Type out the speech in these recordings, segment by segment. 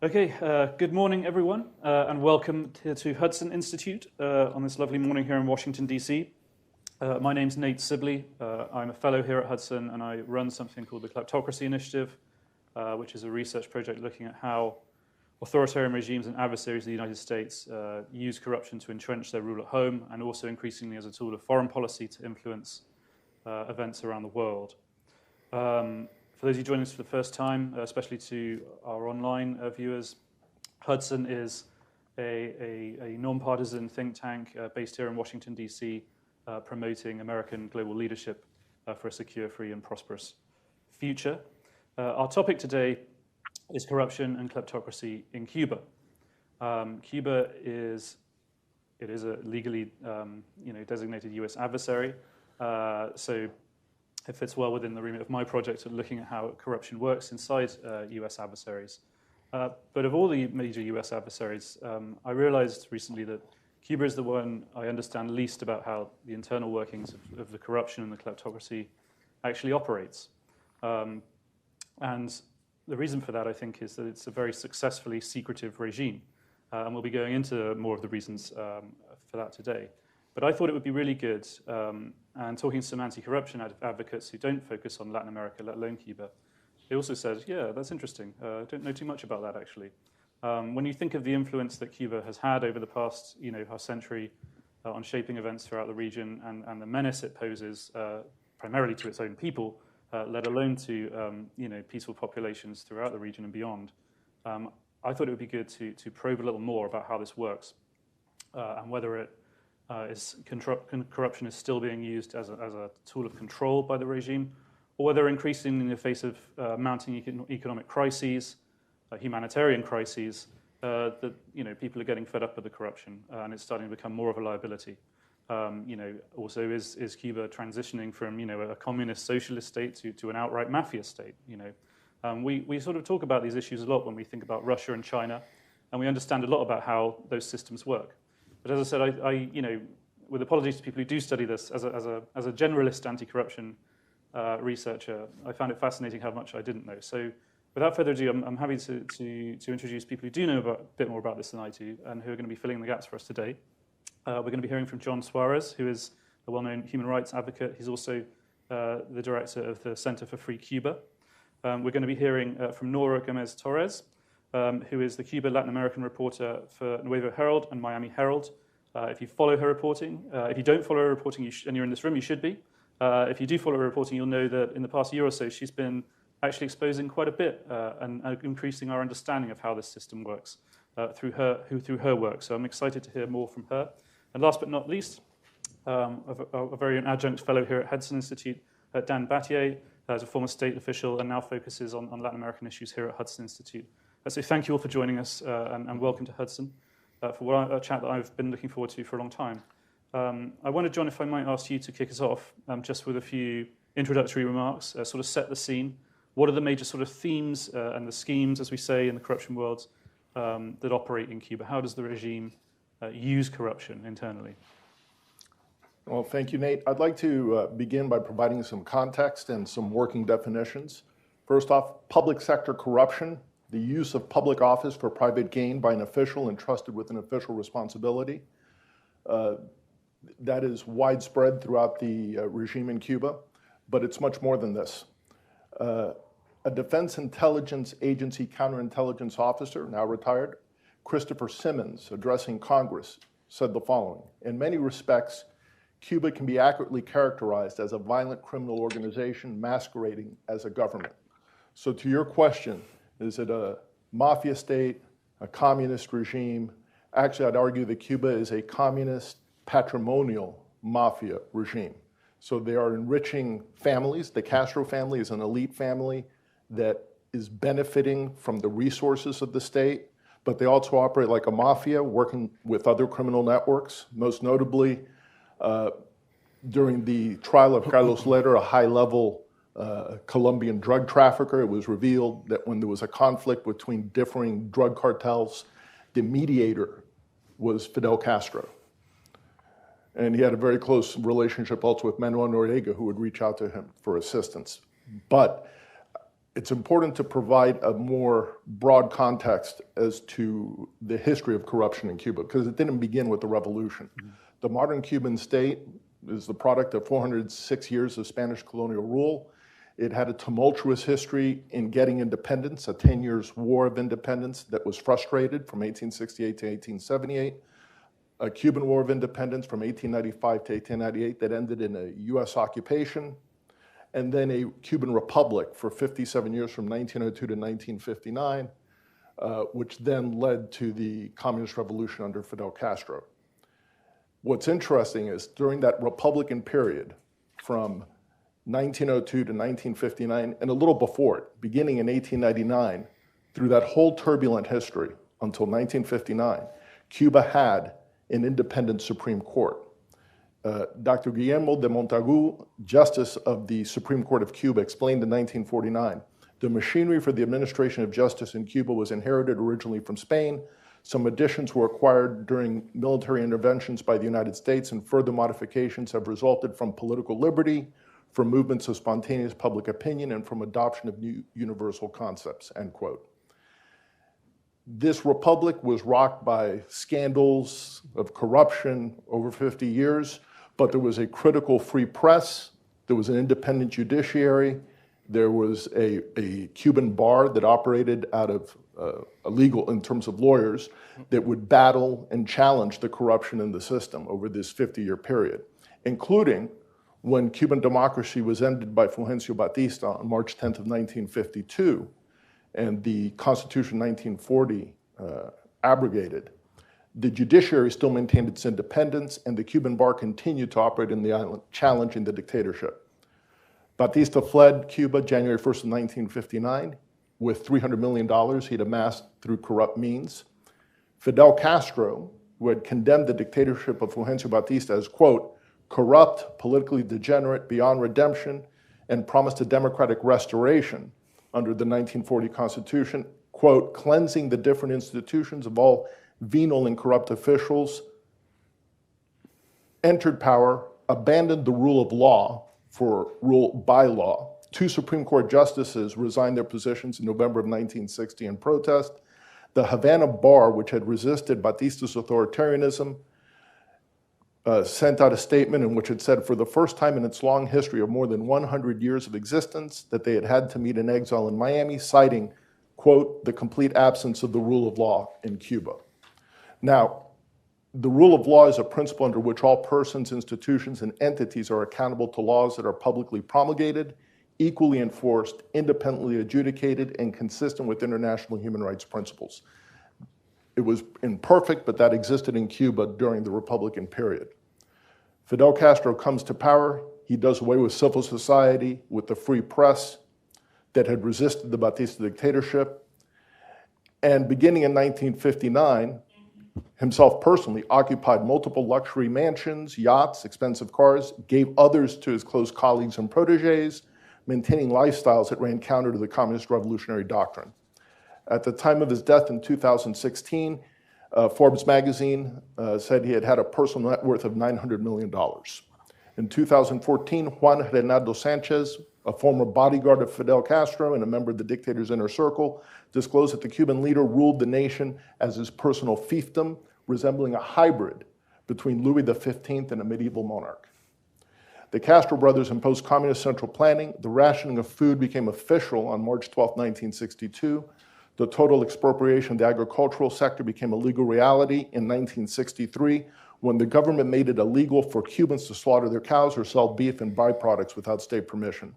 Okay, good morning, everyone, and welcome to Hudson Institute on this lovely morning here in Washington, D.C. My name's Nate Sibley. I'm a fellow here at Hudson, and I run something called the Kleptocracy Initiative, which is a research project looking at how authoritarian regimes and adversaries of the United States use corruption to entrench their rule at home, and also increasingly as a tool of foreign policy to influence events around the world. For those of you joining us for the first time, especially to our online viewers, Hudson is a non-partisan think tank based here in Washington, D.C., promoting American global leadership for a secure, free, and prosperous future. Our topic today is corruption and kleptocracy in Cuba. Cuba is a legally designated U.S. adversary, so it fits well within the remit of my project of looking at how corruption works inside U.S. adversaries. But of all the major U.S. adversaries, I realized recently that Cuba is the one I understand least about how the internal workings of the corruption and the kleptocracy actually operates. And the reason for that, I think, is that it's a very successfully secretive regime. And we'll be going into more of the reasons for that today. But I thought it would be really good, and talking to some anti-corruption advocates who don't focus on Latin America, let alone Cuba, they also said, yeah, that's interesting. I don't know too much about that, actually. When you think of the influence that Cuba has had over the past half century on shaping events throughout the region and the menace it poses primarily to its own people, let alone to peaceful populations throughout the region and beyond, I thought it would be good to probe a little more about how this works and whether corruption is still being used as a tool of control by the regime, or whether increasingly in the face of mounting economic crises, humanitarian crises, that people are getting fed up with the corruption and it's starting to become more of a liability. Also, is Cuba transitioning from a communist socialist state to an outright mafia state? We sort of talk about these issues a lot when we think about Russia and China, and we understand a lot about how those systems work. But as I said, I with apologies to people who do study this, as a generalist anti-corruption researcher, I found it fascinating how much I didn't know. So, without further ado, I'm happy to introduce people who do know a bit more about this than I do, and who are going to be filling the gaps for us today. We're going to be hearing from John Suarez, who is a well-known human rights advocate. He's also the director of the Center for Free Cuba. We're going to be hearing from Nora Gomez-Torres, who is the Cuba Latin American reporter for Nuevo Herald and Miami Herald. If you follow her reporting, if you don't follow her reporting and you're in this room, you should be. If you do follow her reporting, you'll know that in the past year or so, she's been actually exposing quite a bit and increasing our understanding of how this system works through her work. So I'm excited to hear more from her. And last but not least, a very own adjunct fellow here at Hudson Institute, Dan Battier, as a former state official and now focuses on Latin American issues here at Hudson Institute. So thank you all for joining us and welcome to Hudson for a chat that I've been looking forward to for a long time. I wondered, John, if I might ask you to kick us off just with a few introductory remarks, sort of set the scene. What are the major sort of themes and the schemes, as we say, in the corruption world that operate in Cuba? How does the regime use corruption internally? Well, thank you, Nate. I'd like to begin by providing some context and some working definitions. First off, public sector corruption, the use of public office for private gain by an official entrusted with an official responsibility. That is widespread throughout the regime in Cuba, but it's much more than this. A Defense Intelligence Agency counterintelligence officer, now retired, Christopher Simmons, addressing Congress, said the following: in many respects, Cuba can be accurately characterized as a violent criminal organization masquerading as a government. So to your question, is it a mafia state, a communist regime? Actually, I'd argue that Cuba is a communist patrimonial mafia regime. So they are enriching families. The Castro family is an elite family that is benefiting from the resources of the state, but they also operate like a mafia, working with other criminal networks. Most notably, during the trial of Carlos Leder, a high-level Colombian drug trafficker, it was revealed that when there was a conflict between differing drug cartels, the mediator was Fidel Castro. And he had a very close relationship also with Manuel Noriega, who would reach out to him for assistance. But it's important to provide a more broad context as to the history of corruption in Cuba, because it didn't begin with the revolution. The modern Cuban state is the product of 406 years of Spanish colonial rule. It had a tumultuous history in getting independence, a 10 years war of independence that was frustrated from 1868 to 1878, a Cuban War of Independence from 1895 to 1898 that ended in a US occupation, and then a Cuban Republic for 57 years from 1902 to 1959, which then led to the Communist Revolution under Fidel Castro. What's interesting is during that Republican period from 1902 to 1959, and a little before it, beginning in 1899, through that whole turbulent history until 1959, Cuba had an independent Supreme Court. Dr. Guillermo de Montagu, Justice of the Supreme Court of Cuba, explained in 1949, the machinery for the administration of justice in Cuba was inherited originally from Spain. Some additions were acquired during military interventions by the United States, and further modifications have resulted from political liberty, from movements of spontaneous public opinion, and from adoption of new universal concepts, end quote. This republic was rocked by scandals of corruption over 50 years, but there was a critical free press, there was an independent judiciary, there was a Cuban bar that operated out of a legal, in terms of lawyers, that would battle and challenge the corruption in the system over this 50-year period, including when Cuban democracy was ended by Fulgencio Batista on March 10th of 1952, and the Constitution 1940 abrogated. The judiciary still maintained its independence, and the Cuban bar continued to operate in the island, challenging the dictatorship. Batista fled Cuba January 1st of 1959 with $300 million he'd amassed through corrupt means. Fidel Castro, who had condemned the dictatorship of Fulgencio Batista as, quote, corrupt, politically degenerate, beyond redemption, and promised a democratic restoration under the 1940 Constitution, quote, cleansing the different institutions of all venal and corrupt officials, entered power, abandoned the rule of law for rule by law. Two Supreme Court justices resigned their positions in November of 1960 in protest. The Havana Bar, which had resisted Batista's authoritarianism, sent out a statement in which it said, for the first time in its long history of more than 100 years of existence, that they had had to meet in exile in Miami, citing, quote, the complete absence of the rule of law in Cuba. Now, the rule of law is a principle under which all persons, institutions, and entities are accountable to laws that are publicly promulgated, equally enforced, independently adjudicated, and consistent with international human rights principles. It was imperfect, but that existed in Cuba during the Republican period. Fidel Castro comes to power. He does away with civil society, with the free press that had resisted the Batista dictatorship. And beginning in 1959, himself personally occupied multiple luxury mansions, yachts, expensive cars, gave others to his close colleagues and proteges, maintaining lifestyles that ran counter to the communist revolutionary doctrine. At the time of his death in 2016, Forbes magazine said he had had a personal net worth of $900 million. In 2014, Juan Reynaldo Sanchez, a former bodyguard of Fidel Castro and a member of the dictator's inner circle, disclosed that the Cuban leader ruled the nation as his personal fiefdom, resembling a hybrid between Louis XV and a medieval monarch. The Castro brothers imposed communist central planning. The rationing of food became official on March 12, 1962. The total expropriation of the agricultural sector became a legal reality in 1963, when the government made it illegal for Cubans to slaughter their cows or sell beef and byproducts without state permission.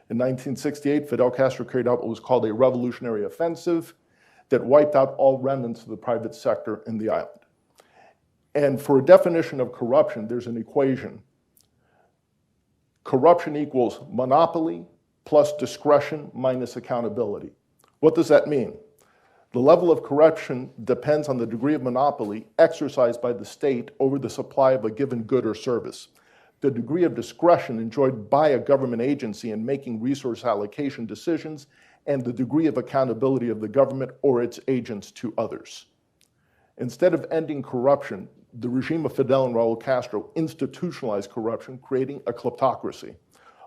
In 1968, Fidel Castro carried out what was called a revolutionary offensive that wiped out all remnants of the private sector in the island. And for a definition of corruption, there's an equation. Corruption equals monopoly plus discretion minus accountability. What does that mean? The level of corruption depends on the degree of monopoly exercised by the state over the supply of a given good or service, the degree of discretion enjoyed by a government agency in making resource allocation decisions, and the degree of accountability of the government or its agents to others. Instead of ending corruption, the regime of Fidel and Raul Castro institutionalized corruption, creating a kleptocracy,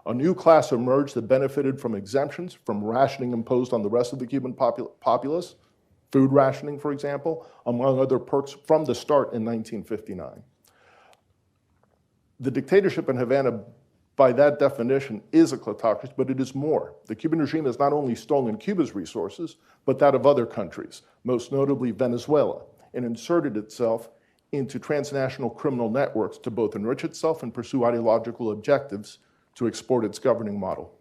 A new class emerged that benefited from exemptions from rationing imposed on the rest of the Cuban populace, food rationing, for example, among other perks from the start in 1959. The dictatorship in Havana, by that definition, is a kleptocracy, but it is more. The Cuban regime has not only stolen Cuba's resources, but that of other countries, most notably Venezuela, and inserted itself into transnational criminal networks to both enrich itself and pursue ideological objectives to export its governing model.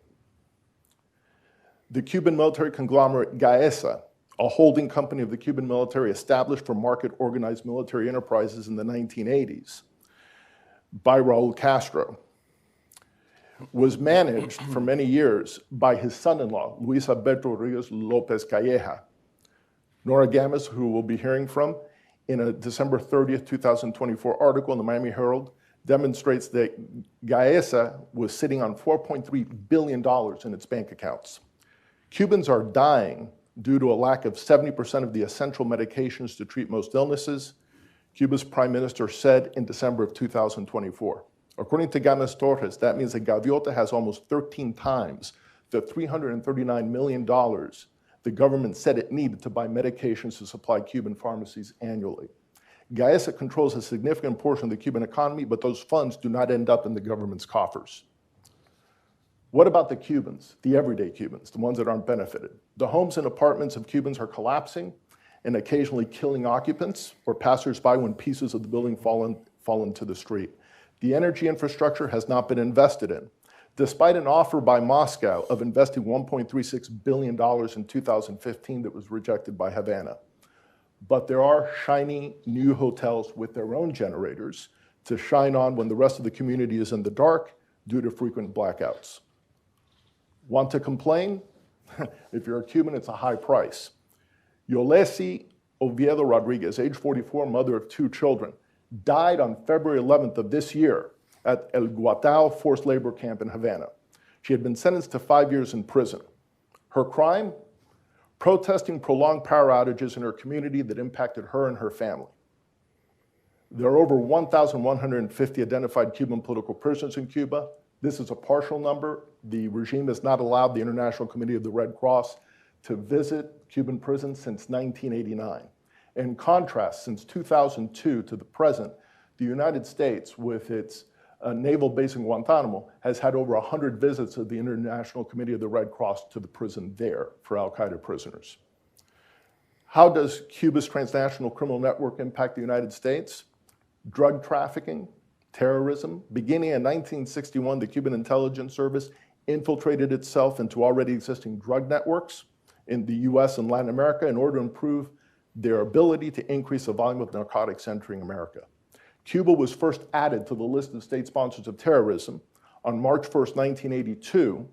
The Cuban military conglomerate GAESA, a holding company of the Cuban military established for market-organized military enterprises in the 1980s by Raul Castro, was managed for many years by his son-in-law, Luis Alberto Rodriguez Lopez Calleja. Nora Gamis, who we'll be hearing from, in a December 30th, 2024 article in the Miami Herald, demonstrates that GAESA was sitting on $4.3 billion in its bank accounts. Cubans are dying due to a lack of 70% of the essential medications to treat most illnesses, Cuba's prime minister said in December of 2024. According to Gamis Torres, that means that Gaviota has almost 13 times the $339 million the government said it needed to buy medications to supply Cuban pharmacies annually. GAESA controls a significant portion of the Cuban economy, but those funds do not end up in the government's coffers. What about the Cubans, the everyday Cubans, the ones that aren't benefited? The homes and apartments of Cubans are collapsing and occasionally killing occupants or passersby when pieces of the building fall into the street. The energy infrastructure has not been invested in. Despite an offer by Moscow of investing $1.36 billion in 2015 that was rejected by Havana. But there are shiny new hotels with their own generators to shine on when the rest of the community is in the dark due to frequent blackouts. Want to complain? If you're a Cuban, it's a high price. Yolesi Oviedo Rodriguez, age 44, mother of 2 children, died on February 11th of this year at El Guatao forced labor camp in Havana. She had been sentenced to 5 years in prison. Her crime? Protesting prolonged power outages in her community that impacted her and her family. There are over 1,150 identified Cuban political prisoners in Cuba. This is a partial number. The regime has not allowed the International Committee of the Red Cross to visit Cuban prisons since 1989. In contrast, since 2002 to the present, the United States, with its naval base in Guantanamo, has had over 100 visits of the International Committee of the Red Cross to the prison there for Al-Qaeda prisoners. How does Cuba's transnational criminal network impact the United States? Drug trafficking, terrorism. Beginning in 1961, the Cuban intelligence service infiltrated itself into already existing drug networks in the US and Latin America in order to improve their ability to increase the volume of narcotics entering America. Cuba was first added to the list of state sponsors of terrorism on March 1st, 1982,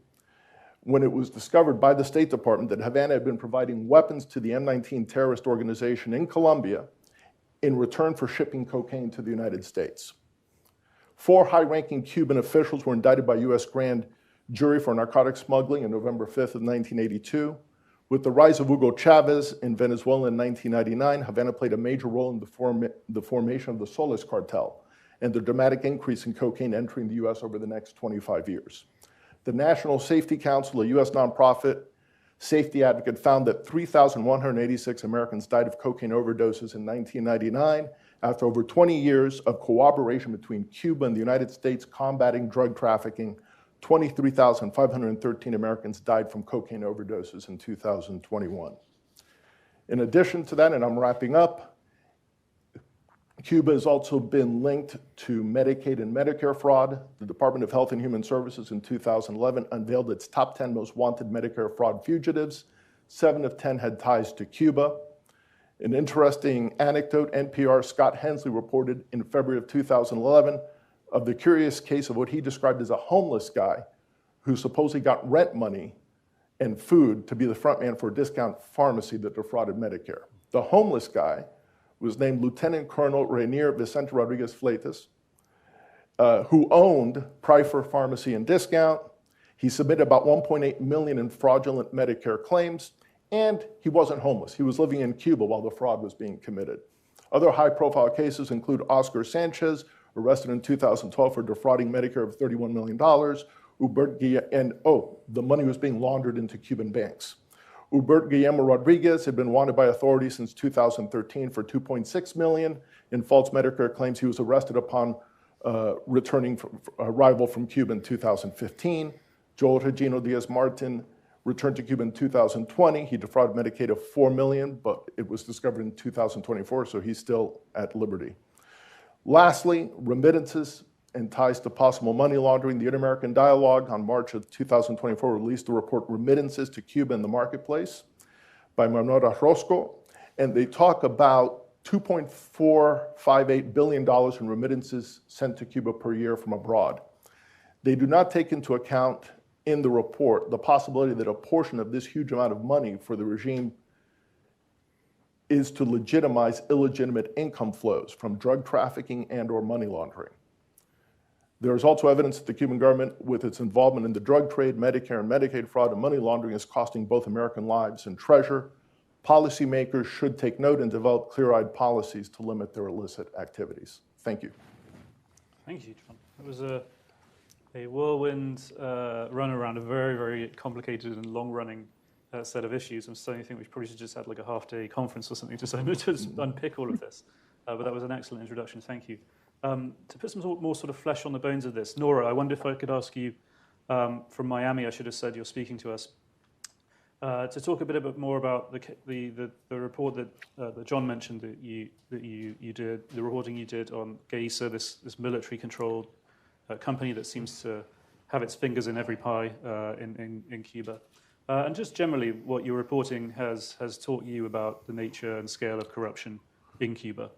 when it was discovered by the State Department that Havana had been providing weapons to the M19 terrorist organization in Colombia in return for shipping cocaine to the United States. 4 high-ranking Cuban officials were indicted by US grand jury for narcotics smuggling on November 5th of 1982. With the rise of Hugo Chavez in Venezuela in 1999, Havana played a major role in the formation of the Soles cartel and the dramatic increase in cocaine entering the US over the next 25 years. The National Safety Council, a US nonprofit safety advocate, found that 3,186 Americans died of cocaine overdoses in 1999 after over 20 years of cooperation between Cuba and the United States combating drug trafficking. 23,513 Americans died from cocaine overdoses in 2021. In addition to that, and I'm wrapping up, Cuba has also been linked to Medicaid and Medicare fraud. The Department of Health and Human Services in 2011 unveiled its top 10 most wanted Medicare fraud fugitives. 7 of 10 had ties to Cuba. An interesting anecdote, NPR's Scott Hensley reported in February of 2011 of the curious case of what he described as a homeless guy who supposedly got rent money and food to be the front man for a discount pharmacy that defrauded Medicare. The homeless guy was named Lieutenant Colonel Rainier Vicente Rodriguez Fleitas, who owned Pryfer Pharmacy and Discount. He submitted about 1.8 million in fraudulent Medicare claims, and he wasn't homeless. He was living in Cuba while the fraud was being committed. Other high-profile cases include Oscar Sanchez, arrested in 2012 for defrauding Medicare of $31 million, the money was being laundered into Cuban banks. Hubert Guillermo Rodriguez had been wanted by authorities since 2013 for $2.6 million in false Medicare claims. He was arrested upon returning from arrival from Cuba in 2015. Joel Regino Diaz-Martin returned to Cuba in 2020. He defrauded Medicaid of $4 million, but it was discovered in 2024, so he's still at liberty. Lastly, remittances and ties to possible money laundering. The Inter-American Dialogue on March of 2024 released the report Remittances to Cuba in the Marketplace by Manuel Rosco, and they talk about $2.458 billion in remittances sent to Cuba per year from abroad. They do not take into account in the report the possibility that a portion of this huge amount of money for the regime is to legitimize illegitimate income flows from drug trafficking and/or money laundering. There is also evidence that the Cuban government, with its involvement in the drug trade, Medicare and Medicaid fraud, and money laundering, is costing both American lives and treasure. Policymakers should take note and develop clear-eyed policies to limit their illicit activities. Thank you. Thank you, John. That was a whirlwind run around a very, very complicated and long-running set of issues. I'm starting to think we probably should just have like a half-day conference or something to unpick all of this. But that was an excellent introduction. Thank you. To put some more sort of flesh on the bones of this, Nora, I wonder if I could ask you, from Miami, I should have said you're speaking to us, to talk a bit more about the report that John mentioned that you did, the reporting you did on GAESA, this military-controlled company that seems to have its fingers in every pie in Cuba. And just generally what your reporting has taught you about the nature and scale of corruption in Cuba.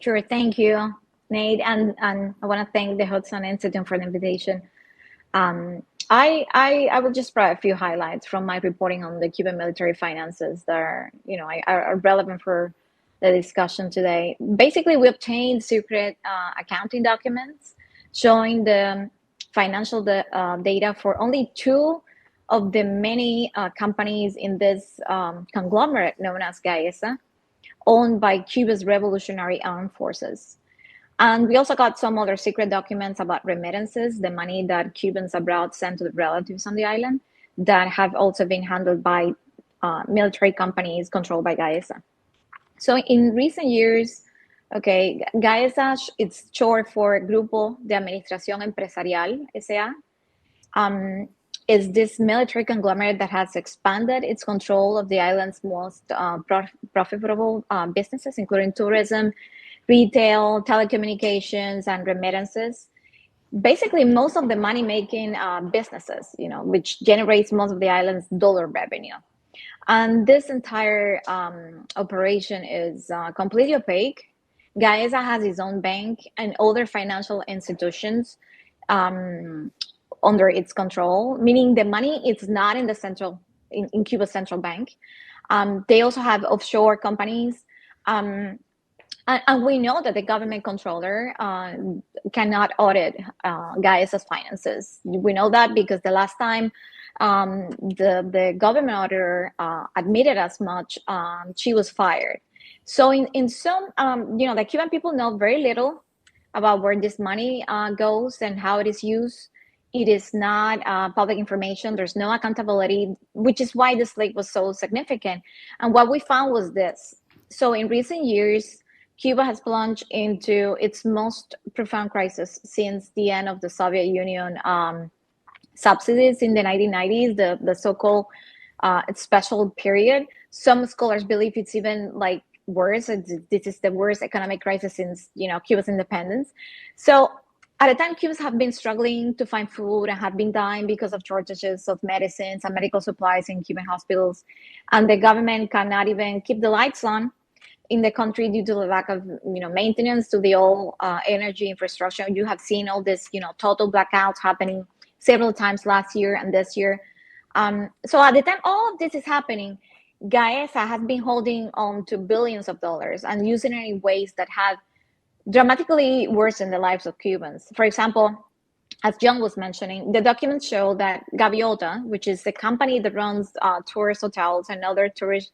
Sure, thank you, Nate, and I want to thank the Hudson Institute for the invitation. I will just provide a few highlights from my reporting on the Cuban military finances that are relevant for the discussion today. Basically, we obtained secret accounting documents showing the financial data for only two of the many companies in this conglomerate known as GAESA, owned by Cuba's Revolutionary Armed Forces. And we also got some other secret documents about remittances, the money that Cubans abroad send to the relatives on the island, that have also been handled by military companies controlled by GAESA. So in recent years, GAESA, it's short for Grupo de Administración Empresarial, S.A., is this military conglomerate that has expanded its control of the island's most profitable businesses, including tourism, retail, telecommunications, and remittances. Basically, most of the money-making businesses, which generates most of the island's dollar revenue. And this entire operation is completely opaque. GAESA has its own bank and other financial institutions under its control, meaning the money is not in the in Cuba's central bank. They also have offshore companies. And we know that the government controller cannot audit GAESA's finances. We know that because the last time the government auditor admitted as much, she was fired. So in some, the Cuban people know very little about where this money goes and how it is used. It is not public information. There's no accountability, which is why this leak was so significant. And what we found was this. So in recent years, Cuba has plunged into its most profound crisis since the end of the Soviet Union subsidies in the 1990s, the so-called special period. Some scholars believe it's even like worse. This is the worst economic crisis since Cuba's independence. So at the time, Cubans have been struggling to find food and have been dying because of shortages of medicines and medical supplies in Cuban hospitals. And the government cannot even keep the lights on in the country due to the lack of maintenance to the old energy infrastructure. You have seen all this total blackouts happening several times last year and this year. So at the time all of this is happening, GAESA has been holding on to billions of dollars and using it in ways that have dramatically worsened the lives of Cubans. For example, as John was mentioning, the documents show that Gaviota, which is the company that runs tourist hotels and other tourist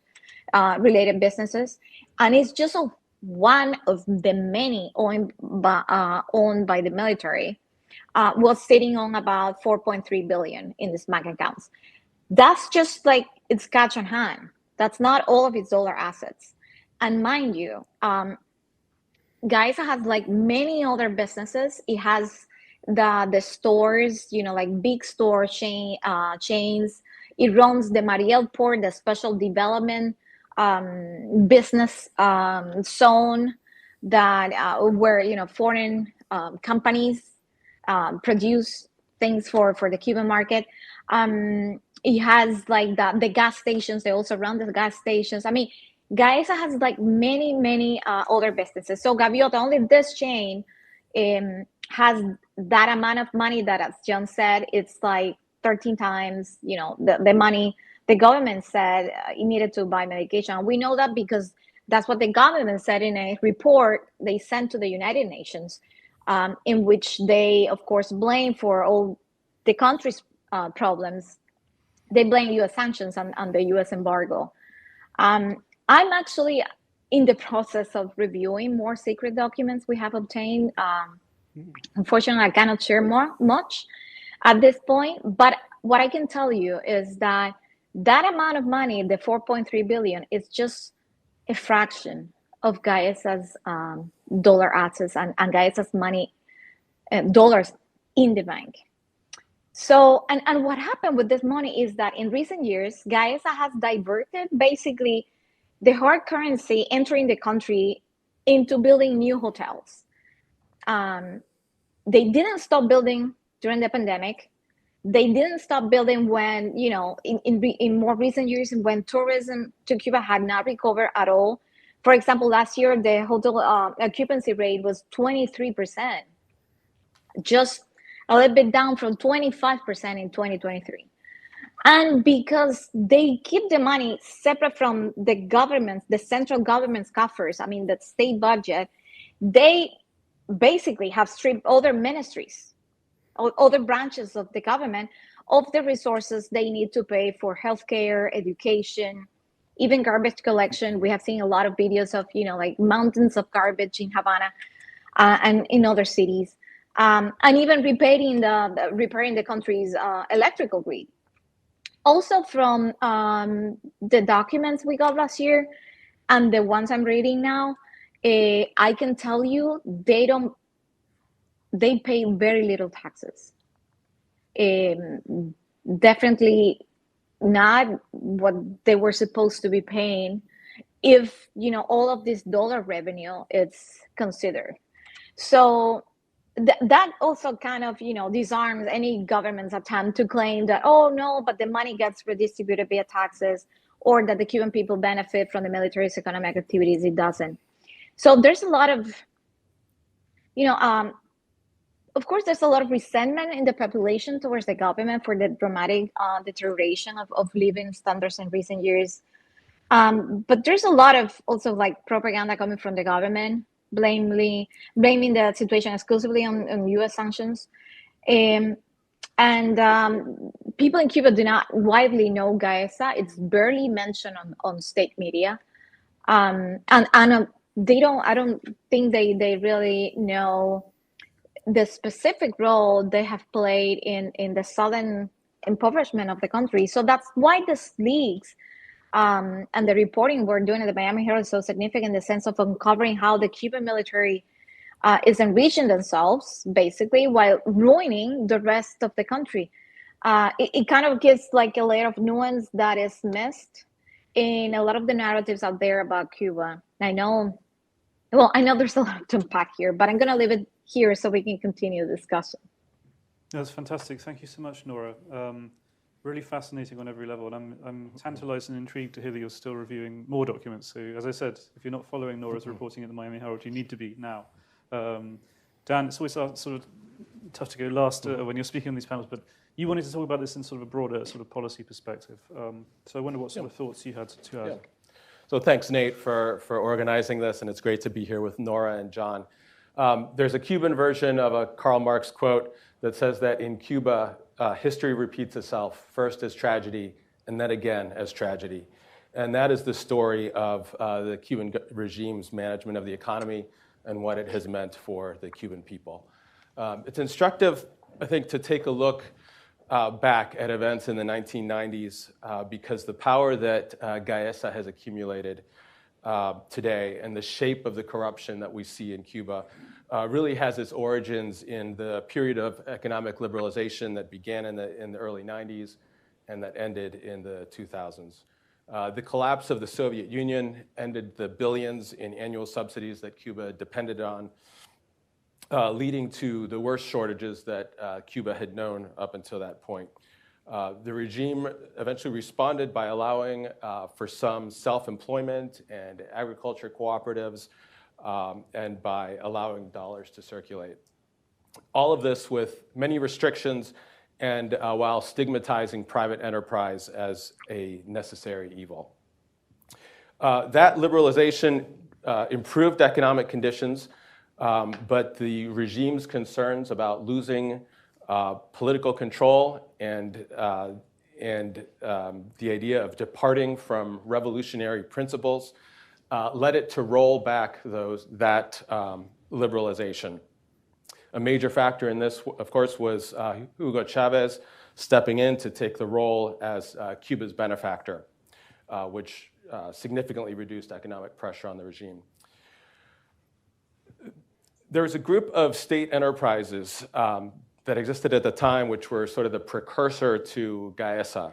related businesses, and it's just one of the many owned by the military. was sitting on about 4.3 billion in these bank accounts. That's just like it's cash on hand. That's not all of its dollar assets. And mind you, GAESA has like many other businesses. It has the stores, like big store chains. It runs the Mariel Port, the special development business zone that where foreign companies produce things for the Cuban market. It has like the gas stations. They also run the gas stations. I mean, GAESA has like many other businesses. So Gaviota, only this chain has that amount of money that, as John said, it's like 13 times, the money the government said it needed to buy medication. And we know that because that's what the government said in a report they sent to the United Nations, in which they, of course, blame for all the country's problems. They blame U.S. sanctions and the U.S. embargo. I'm actually in the process of reviewing more secret documents we have obtained. Unfortunately, I cannot share much at this point, but what I can tell you is that amount of money, the 4.3 billion, is just a fraction of GAESA's dollar assets and GAESA's money, dollars in the bank. So, and what happened with this money is that in recent years, GAESA has diverted basically the hard currency entering the country into building new hotels. They didn't stop building during the pandemic. They didn't stop building when, in more recent years, when tourism to Cuba had not recovered at all. For example, last year, the hotel occupancy rate was 23%, just a little bit down from 25% in 2023. And because they keep the money separate from the government's, the central government's coffers, I mean, the state budget, they basically have stripped other ministries, other branches of the government of the resources they need to pay for healthcare, education, even garbage collection. We have seen a lot of videos of, like mountains of garbage in Havana and in other cities, and even repairing the country's electrical grid. Also from the documents we got last year and the ones I'm reading now, I can tell you they pay very little taxes. Definitely not what they were supposed to be paying if, all of this dollar revenue is considered. So that also kind of, disarms any government's attempt to claim that, oh, no, but the money gets redistributed via taxes, or that the Cuban people benefit from the military's economic activities. It doesn't. So there's a lot of, of course, there's a lot of resentment in the population towards the government for the dramatic deterioration of living standards in recent years. But there's a lot of also like propaganda coming from the government, blaming the situation exclusively on U.S. sanctions. And people in Cuba do not widely know GAESA. It's barely mentioned on state media. And they don't, I don't think they really know the specific role they have played in the sudden impoverishment of the country. So that's why this leaks and the reporting we're doing at the Miami Herald is so significant in the sense of uncovering how the Cuban military is enriching themselves, basically, while ruining the rest of the country. It kind of gives like a layer of nuance that is missed in a lot of the narratives out there about Cuba. I know there's a lot to unpack here, but I'm going to leave it here so we can continue the discussion. That's fantastic. Thank you so much, Nora. Really fascinating on every level, and I'm tantalized and intrigued to hear that you're still reviewing more documents. So, as I said, if you're not following Nora's reporting at the Miami Herald, you need to be now. Dan, it's always sort of tough to go last when you're speaking on these panels, but you wanted to talk about this in sort of a broader sort of policy perspective. So I wonder what sort of thoughts you had to add. Yeah. So thanks, Nate, for organizing this, and it's great to be here with Nora and John. There's a Cuban version of a Karl Marx quote that says that in Cuba, history repeats itself, first as tragedy, and then again as tragedy. And that is the story of the Cuban regime's management of the economy and what it has meant for the Cuban people. It's instructive I think, to take a look back at events in the 1990s because the power that GAESA has accumulated today and the shape of the corruption that we see in Cuba really has its origins in the period of economic liberalization that began in the early 90s and that ended in the 2000s. The collapse of the Soviet Union ended the billions in annual subsidies that Cuba depended on, leading to the worst shortages that Cuba had known up until that point. The regime eventually responded by allowing for some self-employment and agriculture cooperatives and by allowing dollars to circulate. All of this with many restrictions and while stigmatizing private enterprise as a necessary evil. That liberalization improved economic conditions, but the regime's concerns about losing political control and the idea of departing from revolutionary principles led it to roll back that liberalization. A major factor in this, of course, was Hugo Chavez stepping in to take the role as Cuba's benefactor, which significantly reduced economic pressure on the regime. There was a group of state enterprises that existed at the time, which were sort of the precursor to GAESA.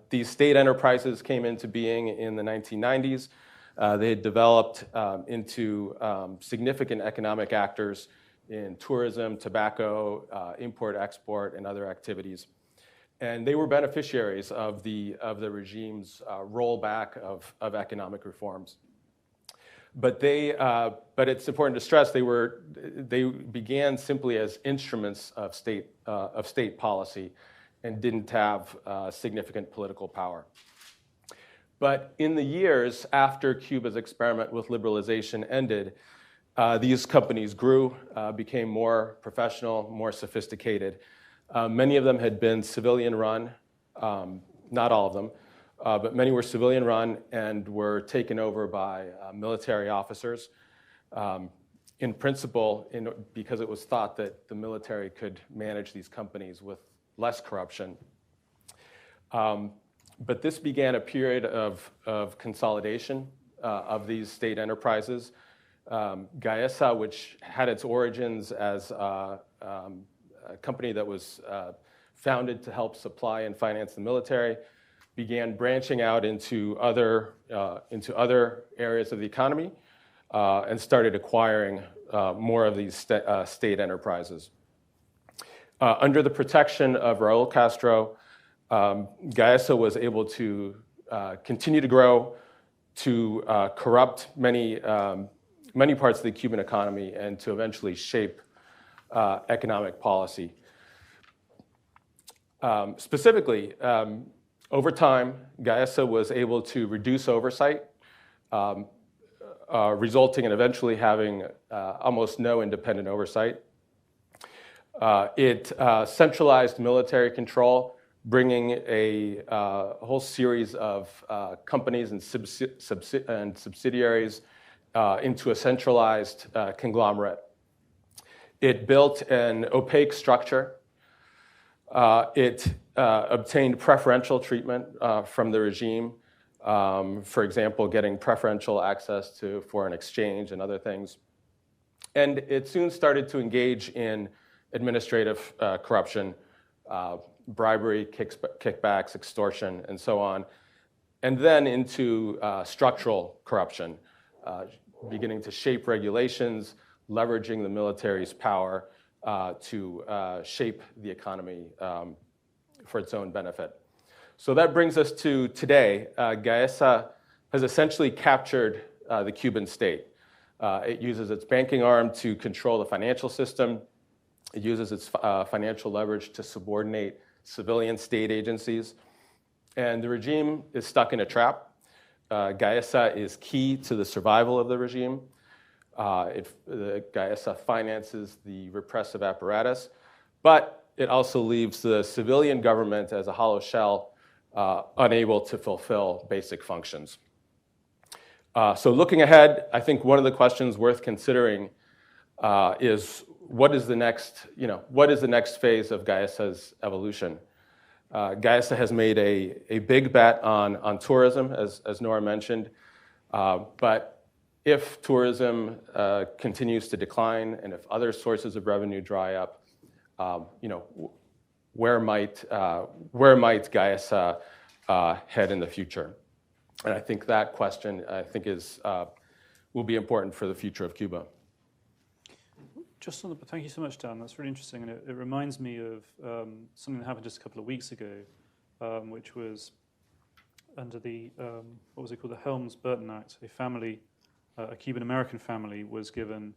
These state enterprises came into being in the 1990s. They had developed into significant economic actors in tourism, tobacco, import-export, and other activities. And they were beneficiaries of the regime's rollback of economic reforms. But it's important to stress they began simply as instruments of state policy and didn't have significant political power. But in the years after Cuba's experiment with liberalization ended, these companies grew, became more professional, more sophisticated. Many of them had been civilian-run, not all of them, but many were civilian-run and were taken over by military officers. In principle, because it was thought that the military could manage these companies with less corruption. But this began a period of consolidation of these state enterprises. GAESA, which had its origins as a company that was founded to help supply and finance the military, began branching out into other areas of the economy and started acquiring more of these state enterprises. Under the protection of Raul Castro, GAESA was able to continue to grow, to corrupt many parts of the Cuban economy, and to eventually shape economic policy. Specifically, over time, GAESA was able to reduce oversight, resulting in eventually having almost no independent oversight. It centralized military control, bringing a whole series of companies and subsidiaries into a centralized conglomerate. It built an opaque structure. It obtained preferential treatment from the regime, for example, getting preferential access to foreign exchange and other things. And it soon started to engage in administrative corruption, bribery, kickbacks, extortion, and so on, and then into structural corruption, beginning to shape regulations, leveraging the military's power to shape the economy for its own benefit. So that brings us to today. GAESA has essentially captured the Cuban state. It uses its banking arm to control the financial system. It uses its financial leverage to subordinate civilian state agencies. And the regime is stuck in a trap. GAESA is key to the survival of the regime. GAESA finances the repressive apparatus, but it also leaves the civilian government as a hollow shell, unable to fulfill basic functions. So looking ahead, I think one of the questions worth considering is what is the next phase of GAESA's evolution? GAESA has made a big bet on tourism, as Nora mentioned, but if tourism continues to decline and if other sources of revenue dry up, where might GAESA head in the future? And I think that question will be important for the future of Cuba. Just on thank you so much, Dan. That's really interesting, and it reminds me of something that happened just a couple of weeks ago, which was under the what was it called, the Helms-Burton Act. A Cuban-American family was given.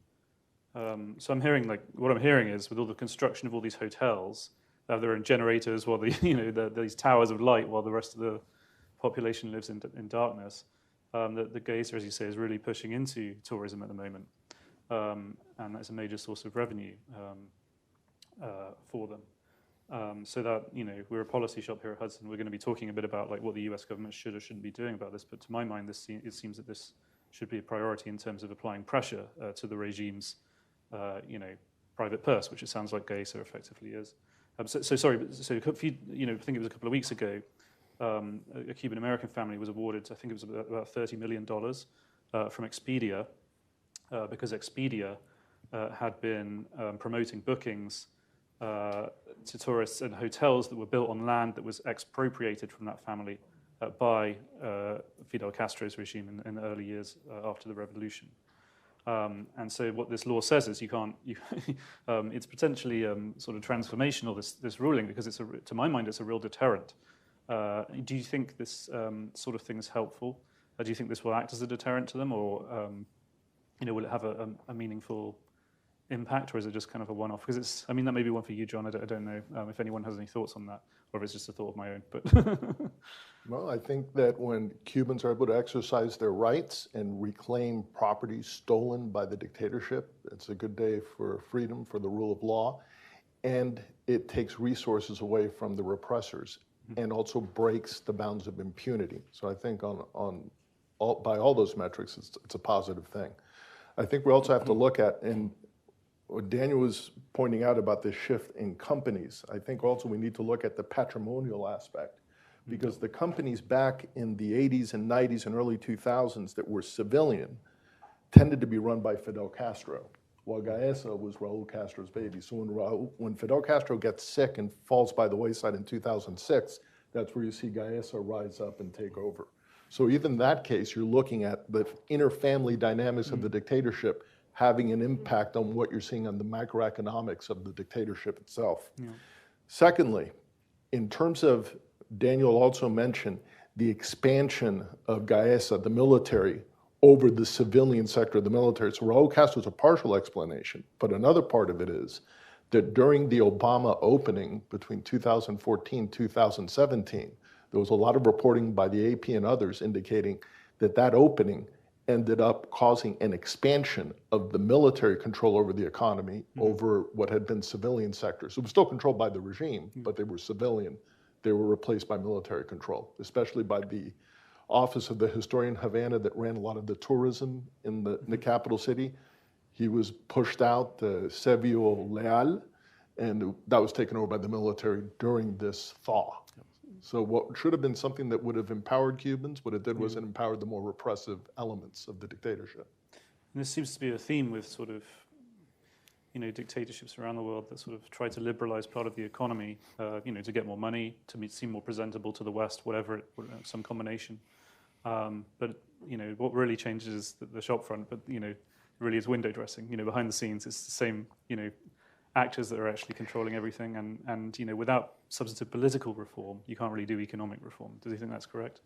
So I'm hearing what I'm hearing is with all the construction of all these hotels, there are generators while these towers of light while the rest of the population lives in darkness. The GAESA, as you say, is really pushing into tourism at the moment. And that's a major source of revenue for them. So that, we're a policy shop here at Hudson. We're going to be talking a bit about what the US government should or shouldn't be doing about this. But to my mind, it seems that this should be a priority in terms of applying pressure to the regime's, private purse, which it sounds like GAESA effectively is. So I think it was a couple of weeks ago, a Cuban-American family was awarded, I think it was about $30 million from Expedia, because Expedia had been promoting bookings to tourists and hotels that were built on land that was expropriated from that family by Fidel Castro's regime in the early years after the revolution. And so what this law says is it's potentially sort of transformational, this ruling, because to my mind, it's a real deterrent. Do you think this sort of thing is helpful? Do you think this will act as a deterrent to them, or will it have a meaningful impact, or is it just kind of a one-off? Because that may be one for you, John. I don't know if anyone has any thoughts on that, or if it's just a thought of my own. But Well, I think that when Cubans are able to exercise their rights and reclaim property stolen by the dictatorship, it's a good day for freedom, for the rule of law, and it takes resources away from the repressors and also breaks the bounds of impunity. So I think by all those metrics, it's a positive thing. I think we also have to look at, and what Daniel was pointing out about this shift in companies, I think also we need to look at the patrimonial aspect, because the companies back in the 80s and 90s and early 2000s that were civilian tended to be run by Fidel Castro, while GAESA was Raul Castro's baby. So when Fidel Castro gets sick and falls by the wayside in 2006, that's where you see GAESA rise up and take over. So even in that case, you're looking at the inner family dynamics of the dictatorship having an impact on what you're seeing on the macroeconomics of the dictatorship itself. Yeah. Secondly, in terms of, Daniel also mentioned the expansion of GAESA, the military, over the civilian sector of the military. So Raul Castro is a partial explanation, but another part of it is that during the Obama opening between 2014 and 2017, there was a lot of reporting by the AP and others indicating that opening ended up causing an expansion of the military control over the economy, over what had been civilian sectors. It was still controlled by the regime, but they were civilian. They were replaced by military control, especially by the office of the historian Havana that ran a lot of the tourism in the capital city. He was pushed out to Sevio Leal, and that was taken over by the military during this thaw. So what should have been something that would have empowered Cubans, what it did was it empowered the more repressive elements of the dictatorship. And this seems to be a theme with sort of, dictatorships around the world that sort of try to liberalize part of the economy, to get more money, to seem more presentable to the West, some combination. But what really changes is the shop front, but really is window dressing. Behind the scenes, it's the same, actors that are actually controlling everything, and without substantive political reform, you can't really do economic reform. Do you think that's correct?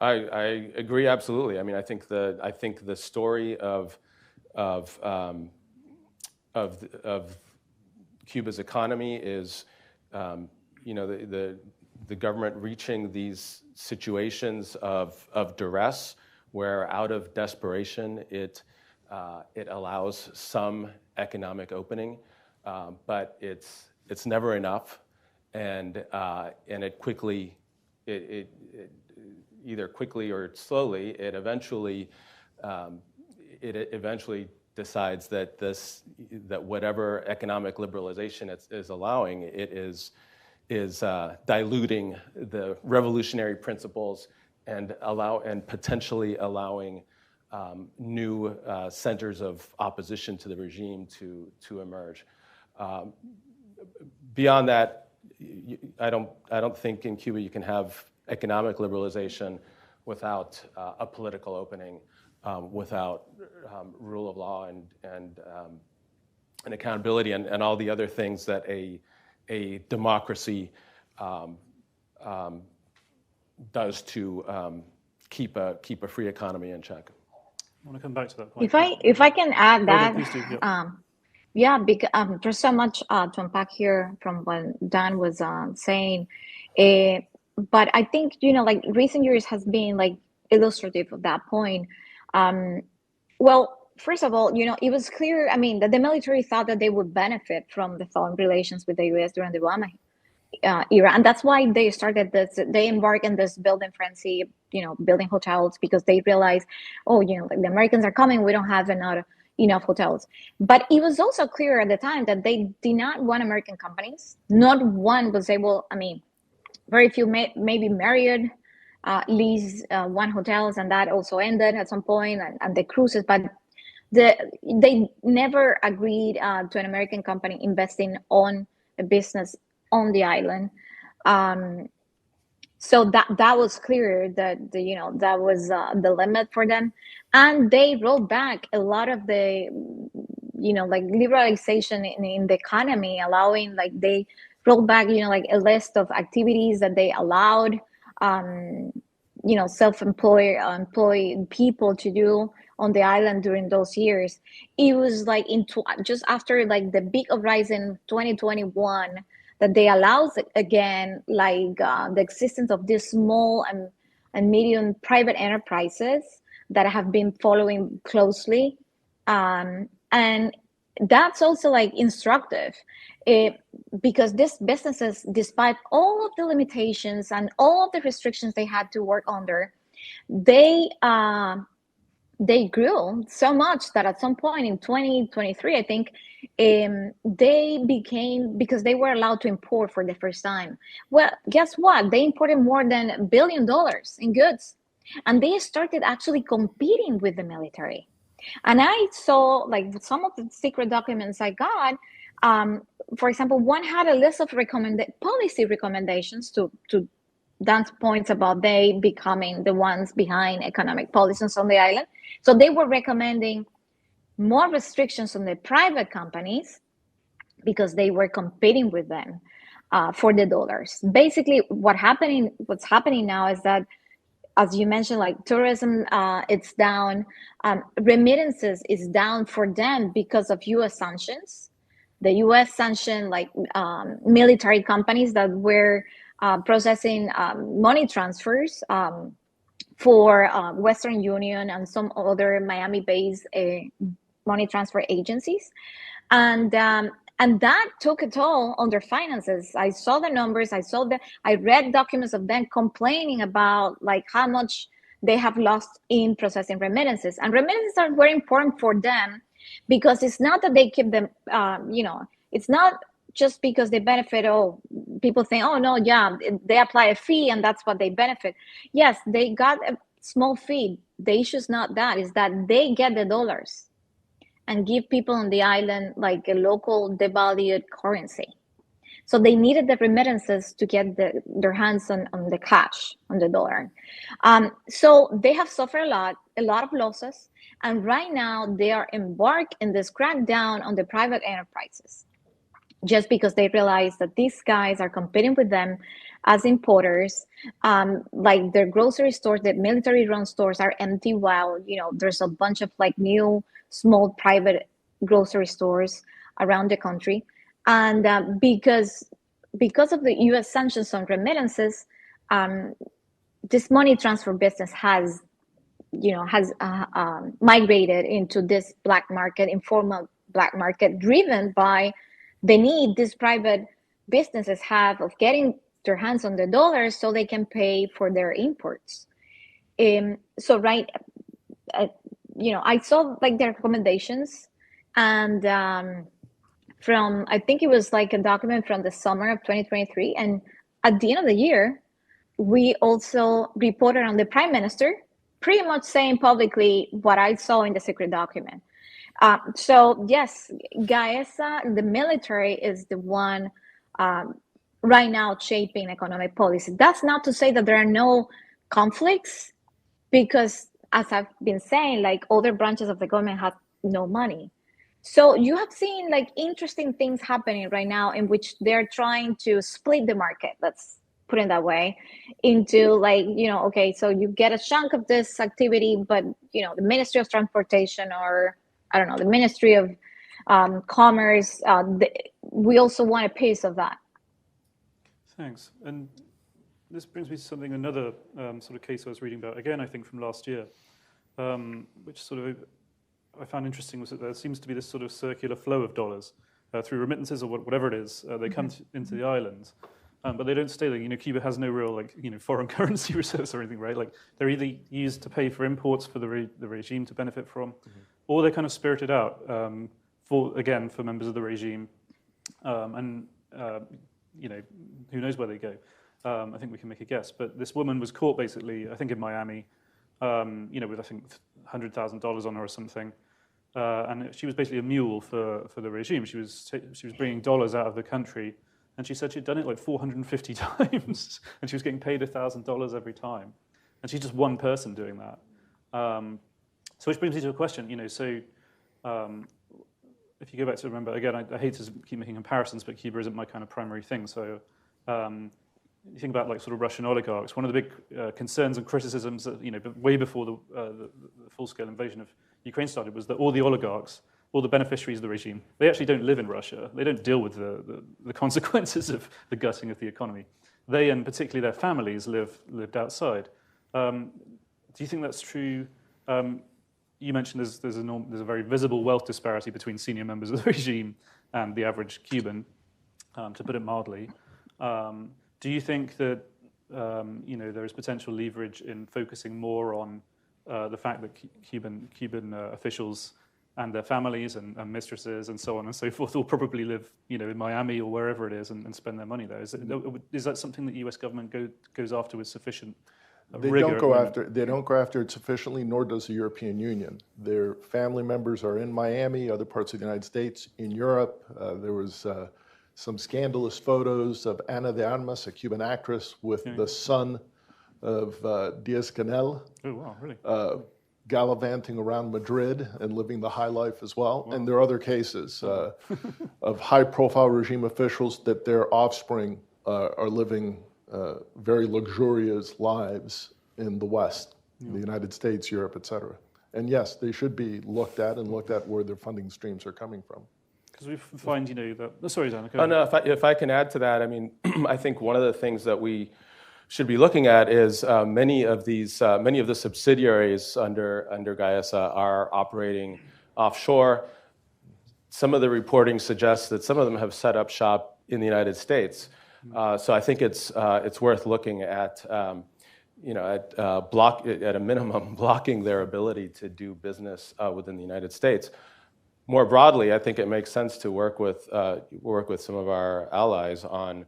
I agree absolutely. I think the story of Cuba's economy is, the government reaching these situations of duress, where out of desperation it allows some economic opening, but it's never enough, and it quickly, either quickly or slowly, it eventually decides that whatever economic liberalization is allowing, it is diluting the revolutionary principles and potentially allowing new centers of opposition to the regime to emerge. Beyond that, I don't think in Cuba you can have economic liberalization without a political opening, without rule of law and accountability and all the other things that a democracy does to keep a free economy in check. I want to come back to that point. If I can add that, please do, yeah. Yeah, because there's so much to unpack here from what Dan was saying. But I think, like recent years has been like illustrative of that point. Well, first of all, it was clear, that the military thought that they would benefit from the thawing relations with the US during the Obama era. And that's why they started this, they embarked in this building frenzy, building hotels, because they realized, like the Americans are coming, we don't have enough hotels. But it was also clear at the time that they did not want American companies. Not one was able, very few, maybe Marriott leased one hotels, and that also ended at some point, and the cruises, but they never agreed to an American company investing on a business on the island. So that was clear that that was the limit for them, and they rolled back a lot of the like liberalization in the economy, allowing they rolled back like a list of activities that they allowed employed people to do on the island during those years. It was like just after like the big uprising 2021 that they allowed again the existence of these small and medium private enterprises that have been following closely, and that's also instructive, because these businesses, despite all of the limitations and all of the restrictions they had to work under, they grew so much that at some point in 2023, I think, they became, because they were allowed to import for the first time. Well, guess what? They imported more than $1 billion in goods, and they started actually competing with the military. And I saw some of the secret documents I got. For example, one had a list of policy recommendations to Dan's points about they becoming the ones behind economic policies on the island. So they were recommending more restrictions on the private companies because they were competing with them for the dollars. Basically, what's happening now is that, as you mentioned, tourism, it's down. Remittances is down for them because of U.S. sanctions. The U.S. sanctioned military companies that were processing money transfers for Western Union and some other Miami-based money transfer agencies, and that took a toll on their finances. I saw the numbers. I read documents of them complaining about how much they have lost in processing remittances. And remittances are very important for them because it's not that they keep them. It's not just because they benefit. People think, they apply a fee and that's what they benefit. Yes, they got a small fee. The issue is not that. Is that they get the dollars and give people on the island a local devalued currency. So they needed the remittances to get their hands on the cash, on the dollar. So they have suffered a lot of losses. And right now they are embarked in this crackdown on the private enterprises, just because they realize that these guys are competing with them as importers. Their grocery stores, the military-run stores are empty, while there's a bunch of new small private grocery stores around the country. And because of the U.S. sanctions on remittances, this money transfer business has migrated into this black market, informal black market, driven by the need these private businesses have of getting their hands on the dollars so they can pay for their imports. I saw like their recommendations, and from, I think it was like a document from the summer of 2023, and at the end of the year, we also reported on the prime minister, pretty much saying publicly what I saw in the secret document. So yes, GAESA, the military, is the one right now shaping economic policy. That's not to say that there are no conflicts, because as I've been saying, like other branches of the government have no money. So you have seen like interesting things happening right now in which they're trying to split the market, let's put it that way, into like, okay, so you get a chunk of this activity, but the Ministry of Transportation, or I don't know, the Ministry of Commerce, we also want a piece of that. Thanks. And this brings me to something, another sort of case I was reading about, again, I think from last year, which sort of I found interesting, was that there seems to be this sort of circular flow of dollars through remittances or whatever it is. They come into the islands, but they don't stay there. Cuba has no real foreign currency reserves or anything, right? Like they're either used to pay for imports for the regime to benefit from, or they're kind of spirited out for members of the regime, and who knows where they go. I think we can make a guess, but this woman was caught basically, I think in Miami, with I think $100,000 on her or something, and she was basically a mule for the regime. She was bringing dollars out of the country, and she said she'd done it like 450 times, and she was getting paid $1,000 every time, and she's just one person doing that. So which brings me to a question, if you go back to, remember, again, I hate to keep making comparisons, but Cuba isn't my kind of primary thing, so you think about like sort of Russian oligarchs. One of the big concerns and criticisms that way before the full-scale invasion of Ukraine started was that all the oligarchs, all the beneficiaries of the regime, they actually don't live in Russia. They don't deal with the consequences of the gutting of the economy. They, and particularly their families, lived outside. Do you think that's true? You mentioned there's a very visible wealth disparity between senior members of the regime and the average Cuban, to put it mildly. Do you think that there is potential leverage in focusing more on the fact that Cuban officials and their families and mistresses and so on and so forth will probably live in Miami or wherever it is and spend their money there? Is that something that the U.S. government goes after with sufficient rigor? They don't go after it sufficiently, nor does the European Union. Their family members are in Miami, other parts of the United States, in Europe. There was some scandalous photos of Ana de Armas, a Cuban actress, with the son of Diaz-Canel. Oh, wow, really? Gallivanting around Madrid and living the high life as well. Wow. And there are other cases of high-profile regime officials that their offspring are living very luxurious lives in the West, the United States, Europe, et cetera. And yes, they should be looked at where their funding streams are coming from. Because we find, that... Oh, sorry, Dan. Oh, no, if I can add to that, I mean, I think one of the things that we should be looking at is many of the subsidiaries under GAESA are operating offshore. Some of the reporting suggests that some of them have set up shop in the United States. So I think it's worth looking at, at a minimum, blocking their ability to do business within the United States. More broadly, I think it makes sense to work with some of our allies on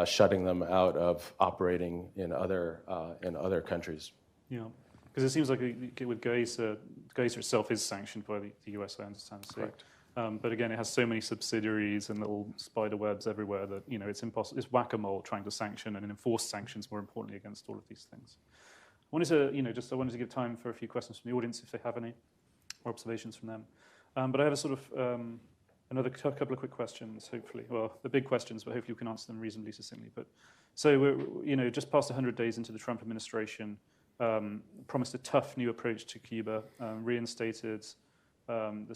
shutting them out of operating in other countries. Yeah, because it seems like with GAESA itself is sanctioned by the US, I understand. So, correct. But again, it has so many subsidiaries and little spider webs everywhere that it's impossible. It's whack-a-mole trying to sanction and enforce sanctions, more importantly, against all of these things. I wanted to give time for a few questions from the audience if they have any, or observations from them. But I have a sort of another couple of quick questions, hopefully. Well, the big questions, but hopefully you can answer them reasonably succinctly. But so we're just past 100 days into the Trump administration, promised a tough new approach to Cuba, reinstated the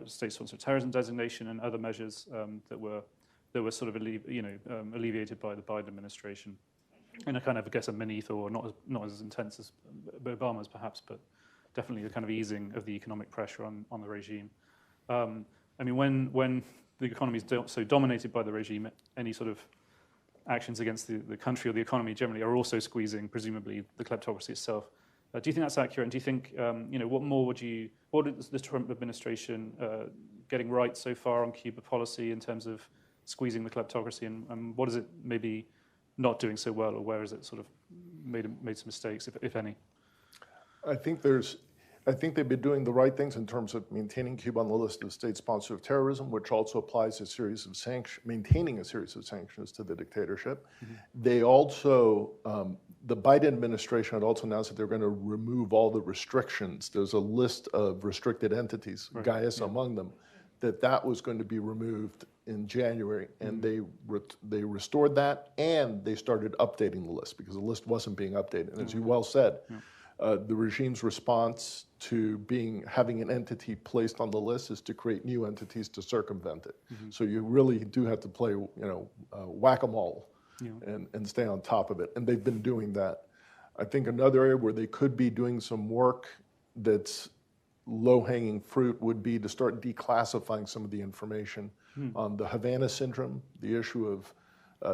state-sponsored terrorism designation and other measures that were sort of alleviated by the Biden administration in a kind of, I guess, a mini Thor, not as intense as Obama's perhaps, but definitely a kind of easing of the economic pressure on the regime. I mean, when the economy is so dominated by the regime, any sort of actions against the country or the economy generally are also squeezing, presumably, the kleptocracy itself. Do you think that's accurate? And do you think, what is the Trump administration getting right so far on Cuba policy in terms of squeezing the kleptocracy, and what is it maybe not doing so well, or where is it sort of made some mistakes, if any? I think they've been doing the right things in terms of maintaining Cuba on the list of state sponsors of terrorism, which also applies a series of maintaining a series of sanctions to the dictatorship. Mm-hmm. They also, the Biden administration had also announced that they're going to remove all the restrictions. There's a list of restricted entities, right. GAESA among them, that was going to be removed in January, and they restored that, and they started updating the list because the list wasn't being updated. And as you well said, the regime's response to having an entity placed on the list is to create new entities to circumvent it. Mm-hmm. So you really do have to play, whack-a-mole and stay on top of it. And they've been doing that. I think another area where they could be doing some work that's low-hanging fruit would be to start declassifying some of the information on the Havana syndrome, the issue of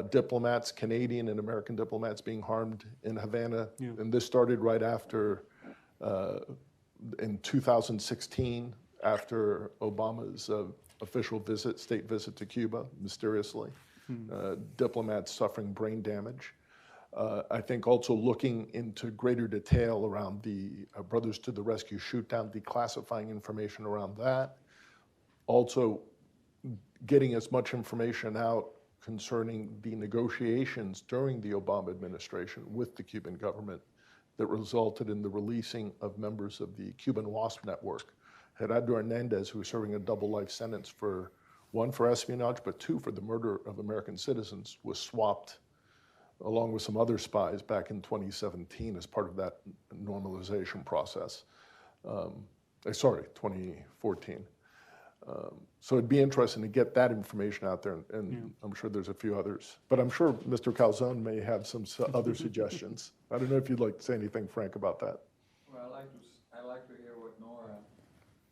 diplomats, Canadian and American diplomats being harmed in Havana. Yeah. And this started right after, in 2016, after Obama's official state visit to Cuba, mysteriously. Diplomats suffering brain damage. I think also looking into greater detail around the Brothers to the Rescue shoot-down, declassifying information around that. Also getting as much information out concerning the negotiations during the Obama administration with the Cuban government that resulted in the releasing of members of the Cuban WASP network. Gerardo Hernandez, who was serving a double life sentence for, one, for espionage, but two, for the murder of American citizens, was swapped along with some other spies back in 2017 as part of that normalization process. 2014. So it'd be interesting to get that information out there, and I'm sure there's a few others. But I'm sure Mr. Calzone may have some other suggestions. I don't know if you'd like to say anything, Frank, about that. Well, I like to hear what Nora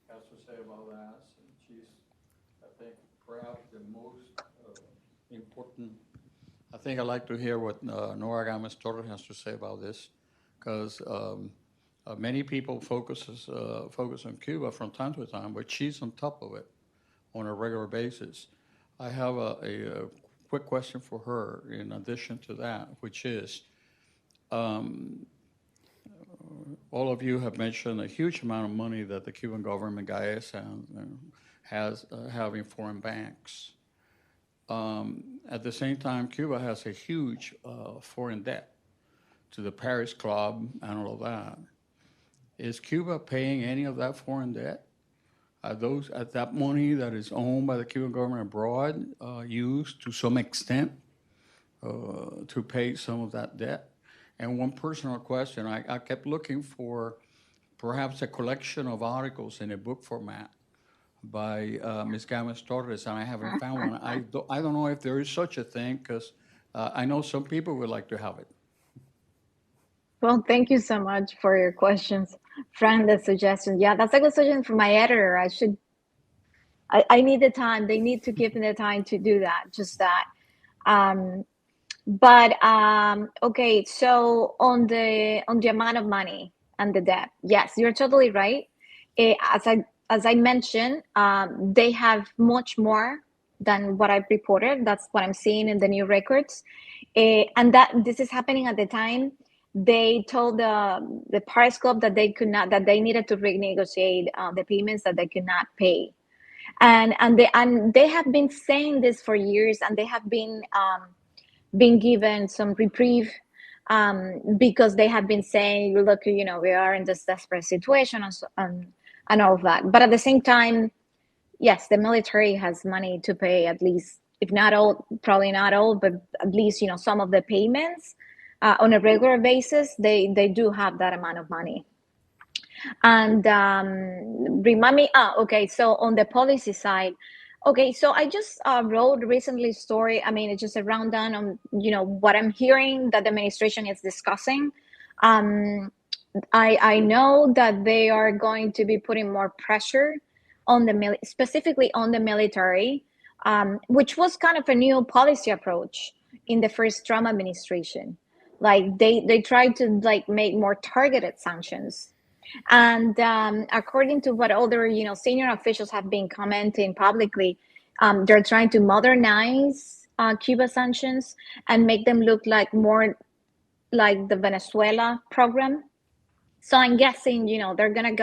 has to say about that. She's, I think, perhaps the most important. I think I'd like to hear what Nora Gomez-Torres has to say about this, because many people focus on Cuba from time to time, but she's on top of it on a regular basis. I have a quick question for her in addition to that, which is, all of you have mentioned a huge amount of money that the Cuban government, GAESA, has having foreign banks. At the same time, Cuba has a huge foreign debt to the Paris Club and all of that. Is Cuba paying any of that foreign debt? Are that money that is owned by the Cuban government abroad used to some extent to pay some of that debt? And one personal question, I kept looking for perhaps a collection of articles in a book format by Ms. Gomez-Torres, and I haven't found one. I don't know if there is such a thing, because I know some people would like to have it. Well, thank you so much for your questions, Frank, the suggestion. Yeah, that's a good suggestion from my editor. I need the time. They need to give me the time to do that, just that. Okay, so on the amount of money and the debt, yes, you're totally right. As I mentioned, they have much more than what I've reported. That's what I'm seeing in the new records. And that this is happening at the time they told the Paris Club that they they needed to renegotiate the payments that they could not pay. And they have been saying this for years, and they have been given some reprieve because they have been saying, look, we are in this desperate situation and all of that. But at the same time, yes, the military has money to pay at least, if not all, probably not all, but at least, some of the payments on a regular basis. They do have that amount of money. And remind me, okay, so on the policy side, okay, so I just wrote recently a story. I mean, it's just a rundown on, what I'm hearing that the administration is discussing. I know that they are going to be putting more pressure on specifically on the military, which was kind of a new policy approach in the first Trump administration. like they try to like make more targeted sanctions. And according to what other senior officials have been commenting publicly, they're trying to modernize Cuba sanctions and make them look like more like the Venezuela program. So I'm guessing they're gonna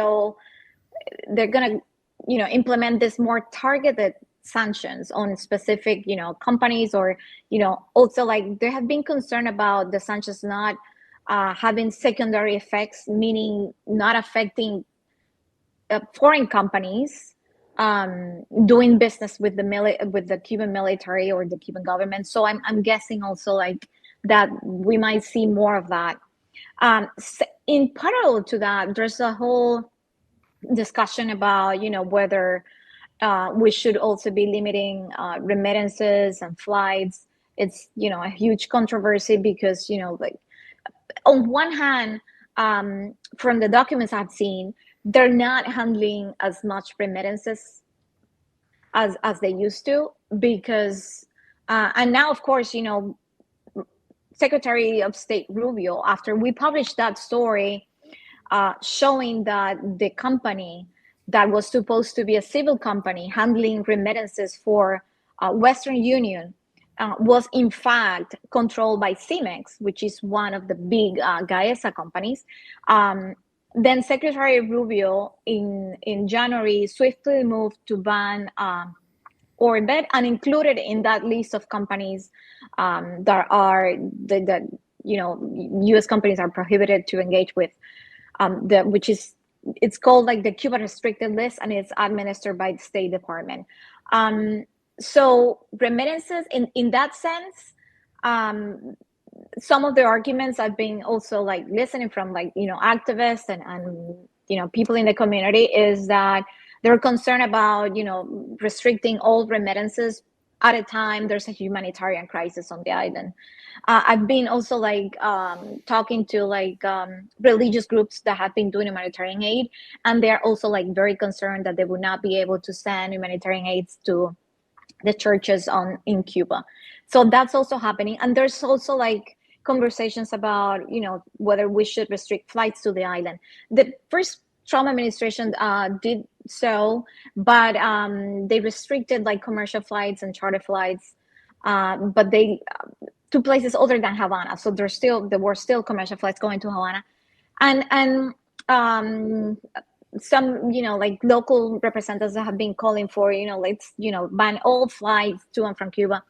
implement this more targeted sanctions on specific companies, or also like they have been concerned about the sanctions not having secondary effects, meaning not affecting foreign companies doing business with the Cuban military or the Cuban government. So I'm guessing also like that we might see more of that. In parallel to that, there's a whole discussion about whether we should also be limiting remittances and flights. It's a huge controversy because like on one hand, from the documents I've seen, they're not handling as much remittances as they used to, because and now of course Secretary of State Rubio, after we published that story showing that the company that was supposed to be a civil company handling remittances for Western Union was in fact controlled by Cemex, which is one of the big GAESA companies. Then Secretary Rubio in January swiftly moved to ban hoarded, and included in that list of companies that are that U.S. companies are prohibited to engage with, it's called like the Cuba restricted list, and it's administered by the State Department. So remittances in that sense, some of the arguments I've been also like listening from like activists and people in the community is that they're concerned about restricting all remittances at a time there's a humanitarian crisis on the island. I've been also like talking to like religious groups that have been doing humanitarian aid, and they're also like very concerned that they would not be able to send humanitarian aids to the churches in Cuba. So that's also happening, and there's also like conversations about whether we should restrict flights to the island. The first Trump administration did so, but they restricted like commercial flights and charter flights, but they to places other than Havana. So there were still commercial flights going to Havana, and some like local representatives that have been calling for let's ban all flights to and from Cuba.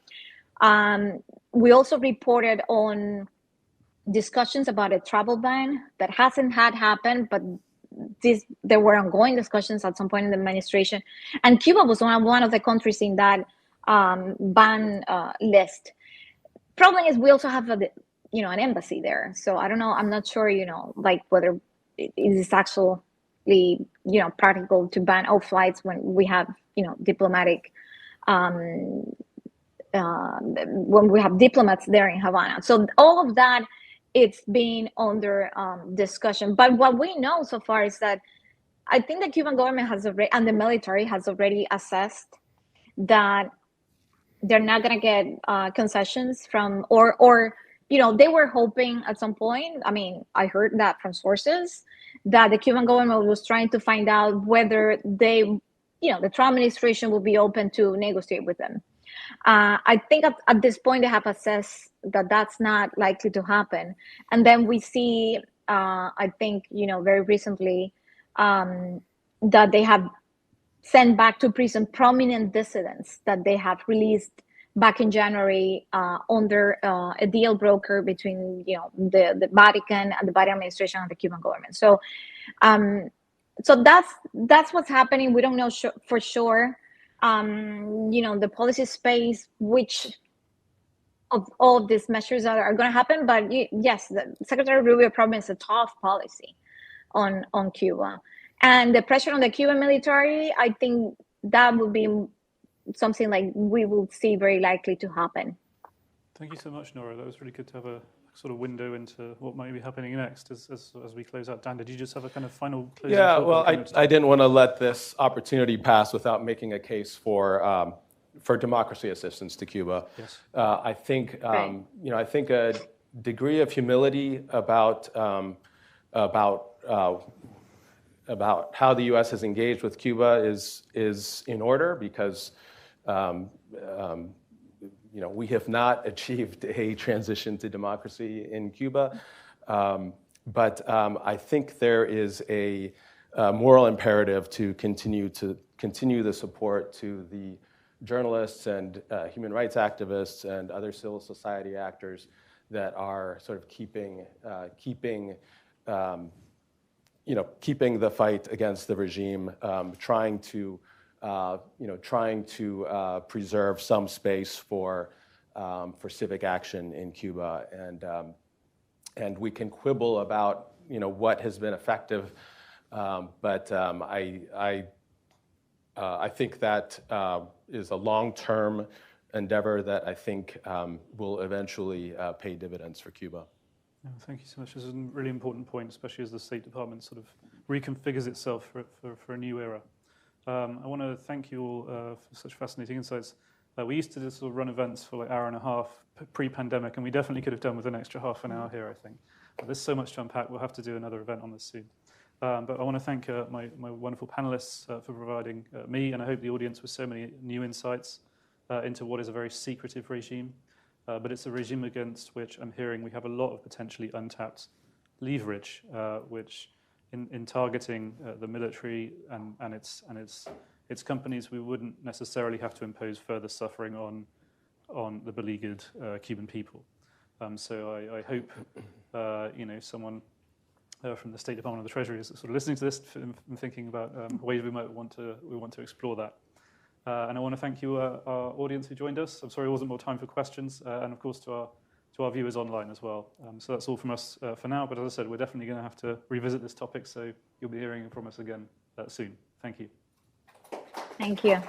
We also reported on discussions about a travel ban that hasn't happened, but there were ongoing discussions at some point in the administration, and Cuba was one of the countries in that ban list. Problem is, we also have an embassy there, so I don't know. I'm not sure, like whether it is actually practical to ban all flights when we have diplomatic when we have diplomats there in Havana. So all of that, it's been under discussion. But what we know so far is that I think the Cuban government has already, and the military has already assessed that they're not going to get concessions from, or they were hoping at some point. I mean, I heard that from sources that the Cuban government was trying to find out whether the Trump administration will be open to negotiate with them. I think at this point they have assessed that that's not likely to happen. And then we see, I think, very recently that they have sent back to prison prominent dissidents that they have released back in January under a deal broker between the Vatican and the Biden administration and the Cuban government. So so that's what's happening. We don't know for sure the policy space which of all of these measures are going to happen, but yes, the Secretary Rubio promised a tough policy on Cuba, and the pressure on the Cuban military, I think that would be something like we will see very likely to happen. Thank you so much, Nora. That was really good to have a sort of window into what might be happening next as we close out. Dan, did you just have a kind of final closing Yeah, thought? well, I didn't want to let this opportunity pass without making a case for democracy assistance to Cuba. Yes. I think Right. I think a degree of humility about how the U.S. has engaged with Cuba is in order, because we have not achieved a transition to democracy in Cuba. But I think there is a moral imperative to continue the support to the journalists and human rights activists and other civil society actors that are sort of keeping the fight against the regime, trying to preserve some space for civic action in Cuba, and we can quibble about what has been effective, but I think that is a long-term endeavor that I think will eventually pay dividends for Cuba. Yeah, thank you so much. This is a really important point, especially as the State Department sort of reconfigures itself for a new era. I want to thank you all for such fascinating insights. We used to just sort of run events for like an hour and a half pre-pandemic, and we definitely could have done with an extra half an hour here, I think. But there's so much to unpack. We'll have to do another event on this soon. But I want to thank my wonderful panelists for providing me, and I hope the audience, with so many new insights into what is a very secretive regime. But it's a regime against which I'm hearing we have a lot of potentially untapped leverage, which in targeting the military and its companies, we wouldn't necessarily have to impose further suffering on the beleaguered Cuban people. So I hope someone from the State Department or the Treasury is sort of listening to this and thinking about ways we want to explore that. And I want to thank you, our audience who joined us. I'm sorry there wasn't more time for questions, and of course to our viewers online as well. So that's all from us for now. But as I said, we're definitely going to have to revisit this topic, so you'll be hearing from us again soon. Thank you. Thank you.